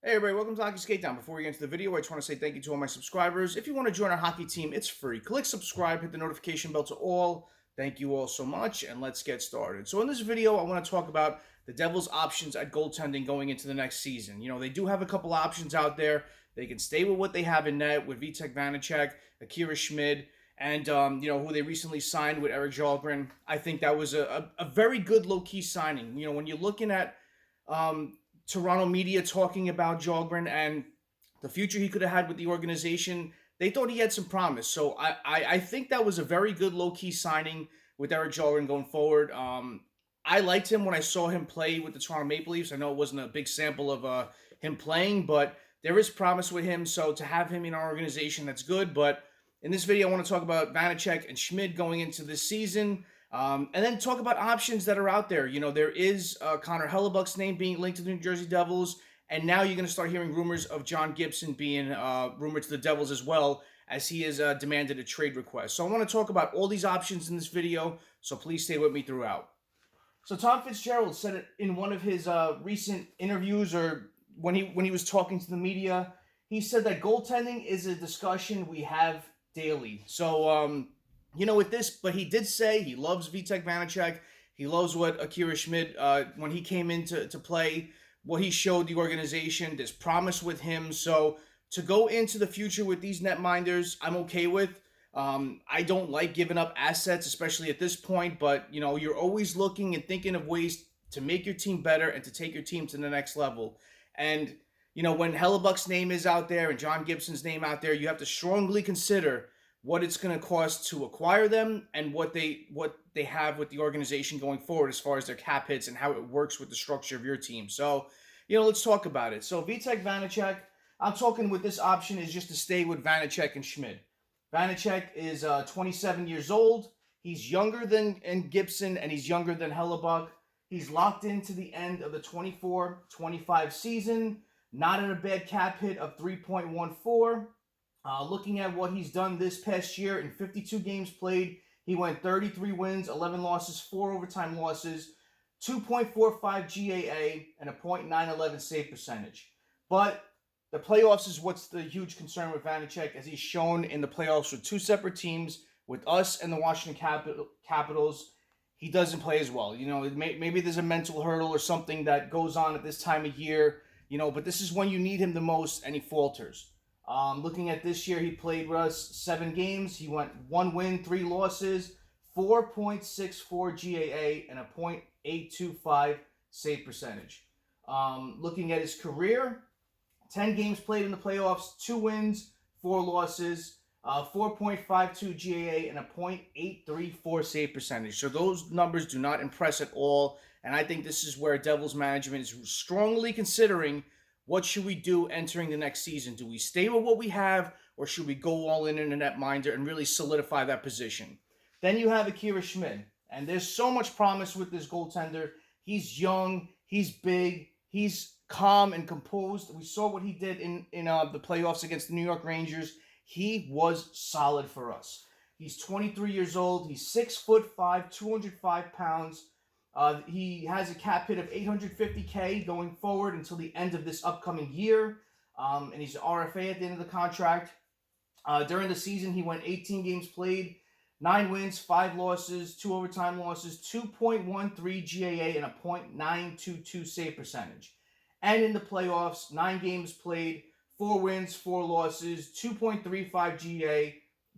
Hey everybody, welcome to Hockey Skatedown. Before we get into the video, I just want to say thank you to all my subscribers. If you want to join our hockey team, it's free. Click subscribe, hit the notification bell to all. Thank you all so much, and let's get started. So in this video, I want to talk about the Devils' options at goaltending going into the next season. They do have a couple options out there. They can stay with what they have in net with Vitek, Vanecek, Akira, Schmid, and who they recently signed with Erik Källgren. I think that was a very good low-key signing. When you're looking at Toronto media talking about Källgren and the future he could have had with the organization, they thought he had some promise. So I think that was a very good low-key signing with Erik Källgren going forward. I liked him when I saw him play with the Toronto Maple Leafs. I know it wasn't a big sample of him playing, but there is promise with him. So to have him in our organization, that's good. But in this video, I want to talk about Vanecek and Schmid going into this season. And then talk about options that are out there. There is Connor Hellebuyck's name being linked to the New Jersey Devils, and now you're going to start hearing rumors of John Gibson being rumored to the Devils as well, as he has demanded a trade request. So I want to talk about all these options in this video, so please stay with me throughout. So Tom Fitzgerald said it in one of his recent interviews, or when he was talking to the media. He said that goaltending is a discussion we have daily. So with this, but he did say he loves Vitek Vanecek. He loves what Akira Schmid, when he came in to play, what he showed the organization. There's promise with him. So to go into the future with these netminders, I'm okay with. I don't like giving up assets, especially at this point. But, you're always looking and thinking of ways to make your team better and to take your team to the next level. And, when Hellebuyck's name is out there and John Gibson's name out there, you have to strongly consider what it's going to cost to acquire them and what they have with the organization going forward as far as their cap hits and how it works with the structure of your team. So, let's talk about it. So Vitek Vanecek, I'm talking with this option is just to stay with Vanecek and Schmid. Vanecek is 27 years old. He's younger than Gibson, and he's younger than Hellebuyck. He's locked into the end of the 24-25 season, not at a bad cap hit of 3.14. Looking at what he's done this past year in 52 games played, he went 33 wins, 11 losses, 4 overtime losses, 2.45 GAA, and a .911 save percentage. But the playoffs is what's the huge concern with Vanecek, as he's shown in the playoffs with two separate teams, with us and the Washington Capitals. He doesn't play as well. Maybe there's a mental hurdle or something that goes on at this time of year, but this is when you need him the most, and he falters. Looking at this year, he played with us 7 games. He went 1 win, 3 losses, 4.64 GAA, and a .825 save percentage. Looking at his career, 10 games played in the playoffs, 2 wins, 4 losses, 4.52 GAA, and a .834 save percentage. So those numbers do not impress at all, and I think this is where Devils management is strongly considering what should we do entering the next season. Do we stay with what we have, or should we go all in a netminder and really solidify that position? Then you have Akira Schmid, and there's so much promise with this goaltender. He's young, he's big, he's calm and composed. We saw what he did in the playoffs against the New York Rangers. He was solid for us. He's 23 years old. He's 6'5", 205 pounds. He has a cap hit of $850K going forward until the end of this upcoming year. And he's an RFA at the end of the contract. During the season, he went 18 games played, 9 wins, 5 losses, 2 overtime losses, 2.13 GAA, and a .922 save percentage. And in the playoffs, 9 games played, 4 wins, 4 losses, 2.35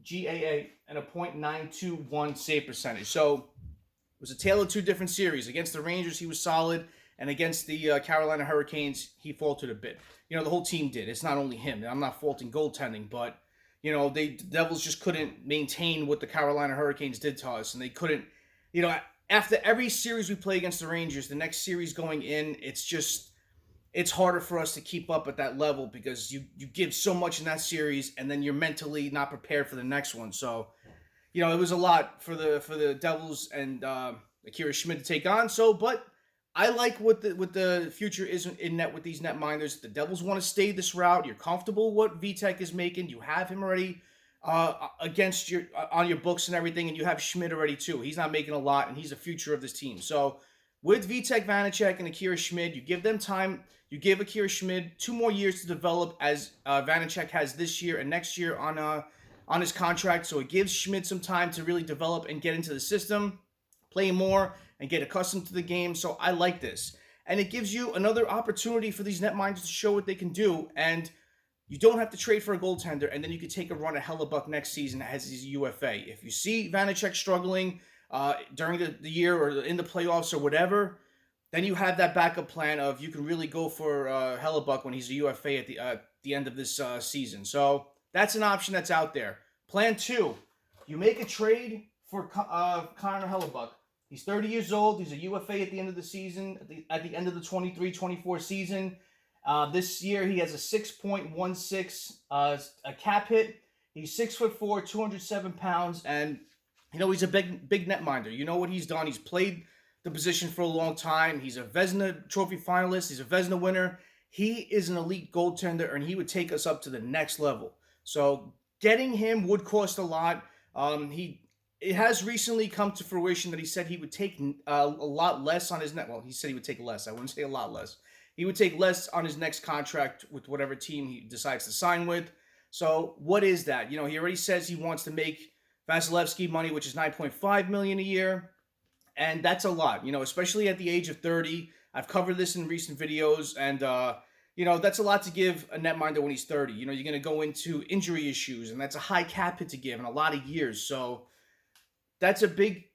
GAA, and a .921 save percentage. So it was a tale of 2 different series. Against the Rangers, he was solid, and against the Carolina Hurricanes, he faltered a bit. The whole team did. It's not only him. I'm not faulting goaltending, but the Devils just couldn't maintain what the Carolina Hurricanes did to us, and they couldn't. After every series we play against the Rangers, the next series going in, it's harder for us to keep up at that level because you give so much in that series, and then you're mentally not prepared for the next one. So, it was a lot for the Devils and Akira Schmid to take on. So, but I like what the future is in net with these netminders. The Devils want to stay this route. You're comfortable with what Vitek is making. You have him already on your books and everything, and you have Schmid already too. He's not making a lot, and he's the future of this team. So With Vitek, Vanecek, and Akira Schmid, you give them time. You give Akira Schmid 2 more years to develop, as Vanecek has this year and next year on his contract. So it gives Schmid some time to really develop and get into the system, play more, and get accustomed to the game. So I like this. And it gives you another opportunity for these netminders to show what they can do. And you don't have to trade for a goaltender, and then you can take a run at Hellebuyck next season as his UFA. If you see Vanecek struggling during the year or in the playoffs or whatever, then you have that backup plan of you can really go for Hellebuyck when he's a UFA at the end of this season. So that's an option that's out there. Plan 2, you make a trade for Connor Hellebuyck. He's 30 years old. He's a UFA at the end of the season, at the end of the 23-24 season. This year, he has a 6.16 a cap hit. He's 6'4", 207 pounds, and he's a big netminder. You know what he's done. He's played the position for a long time. He's a Vezina Trophy finalist. He's a Vezina winner. He is an elite goaltender, and he would take us up to the next level. So getting him would cost a lot. It has recently come to fruition that he said he would take a lot less on his net. Well, he said he would take less. I wouldn't say a lot less. He would take less on his next contract with whatever team he decides to sign with. So what is that? He already says he wants to make Vasilevsky money, which is $9.5 million a year. And that's a lot, especially at the age of 30. I've covered this in recent videos, and that's a lot to give a netminder when he's 30. You're going to go into injury issues, and that's a high cap hit to give in a lot of years. So that's a big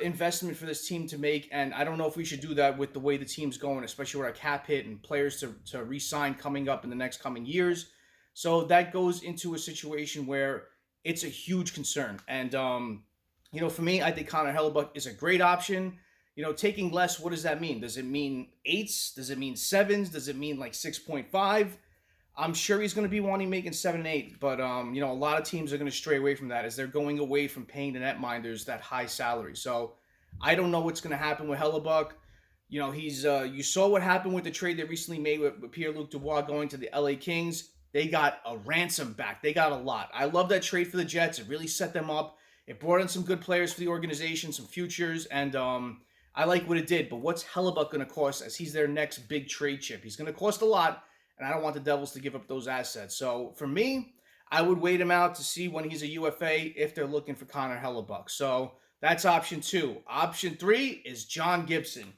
investment for this team to make, and I don't know if we should do that with the way the team's going, especially with our cap hit and players to re-sign coming up in the next coming years. So that goes into a situation where it's a huge concern. And, for me, I think Connor Hellebuyck is a great option. Taking less, what does that mean? Does it mean 8s? Does it mean 7s? Does it mean like 6.5? I'm sure he's going to be wanting making 7 and 8, but a lot of teams are going to stray away from that as they're going away from paying the netminders that high salary. So I don't know what's going to happen with Hellebuyck. He's you saw what happened with the trade they recently made with Pierre-luc going to the LA Kings. They got a ransom back. They got a lot. I love that trade for the Jets. It really set them up. It brought in some good players for the organization, some futures, and I like what it did. But what's Hellebuyck going to cost as he's their next big trade chip? He's going to cost a lot. And I don't want the Devils to give up those assets. So for me, I would wait him out to see when he's a UFA if they're looking for Connor Hellebuyck. So that's option 2. Option 3 is John Gibson.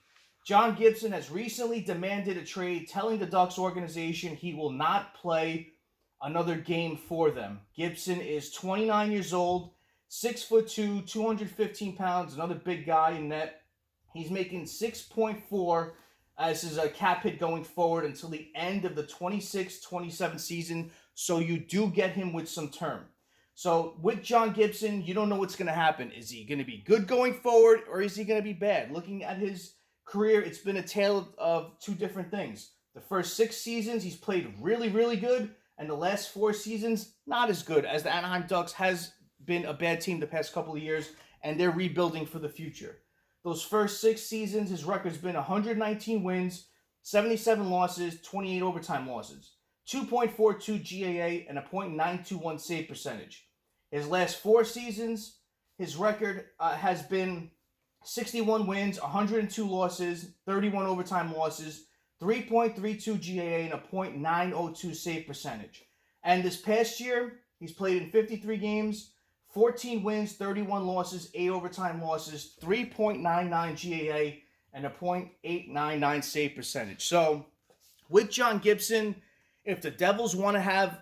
John Gibson has recently demanded a trade, telling the Ducks organization he will not play another game for them. Gibson is 29 years old, 6'2", 215 pounds, another big guy in net. He's making 6.4 as his cap hit going forward until the end of the 26-27 season. So you do get him with some term. So with John Gibson, you don't know what's going to happen. Is he going to be good going forward, or is he going to be bad? Looking at his career, it's been a tale of 2 different things. The first 6 seasons, he's played really, really good. And the last 4 seasons, not as good, as the Anaheim Ducks has been a bad team the past couple of years, and they're rebuilding for the future. Those first 6 seasons, his record's been 119 wins, 77 losses, 28 overtime losses, 2.42 GAA, and a .921 save percentage. His last 4 seasons, his record has been 61 wins, 102 losses, 31 overtime losses, 3.32 GAA, and a .902 save percentage. And this past year, he's played in 53 games, 14 wins, 31 losses, 8 overtime losses, 3.99 GAA, and a .899 save percentage. So, with John Gibson, if the Devils want to have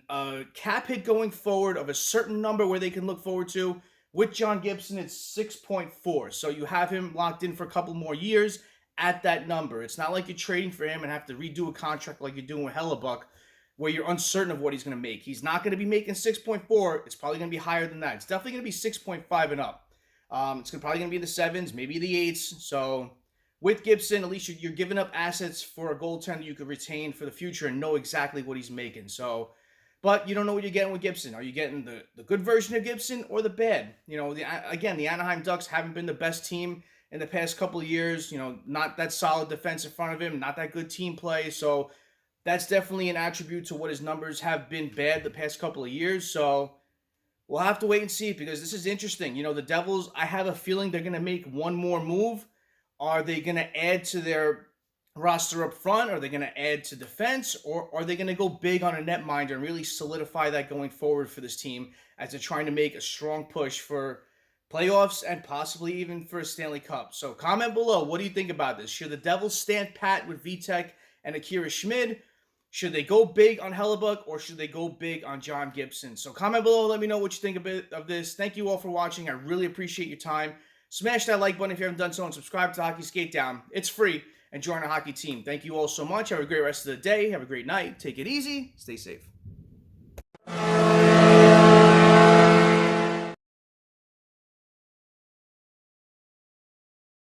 a cap hit going forward of a certain number where they can look forward to, with John Gibson, it's 6.4. So you have him locked in for a couple more years at that number. It's not like you're trading for him and have to redo a contract like you're doing with Hellebuyck, where you're uncertain of what he's going to make. He's not going to be making 6.4. It's probably going to be higher than that. It's definitely going to be 6.5 and up. It's probably going to be the 7s, maybe the 8s. So with Gibson, at least you're giving up assets for a goaltender you could retain for the future and know exactly what he's making. So, but you don't know what you're getting with Gibson. Are you getting the good version of Gibson or the bad? Again, the Anaheim Ducks haven't been the best team in the past couple of years. Not that solid defense in front of him, not that good team play. So that's definitely an attribute to what his numbers have been bad the past couple of years. So we'll have to wait and see, because this is interesting. The Devils, I have a feeling they're going to make one more move Are they going to add to their roster up front? Are they going to add to defense? Or are they going to go big on a netminder and really solidify that going forward for this team as they're trying to make a strong push for playoffs and possibly even for a Stanley Cup? So comment below. What do you think about this? Should the Devils stand pat with Vitek and Akira Schmid? Should they go big on Hellebuyck, or should they go big on John Gibson? So comment below. Let me know what you think of this. Thank you all for watching. I really appreciate your time. Smash that like button if you haven't done so, and subscribe to Hockey Skatedown. It's free, and join our hockey team. Thank you all so much. Have a great rest of the day. Have a great night. Take it easy. Stay safe.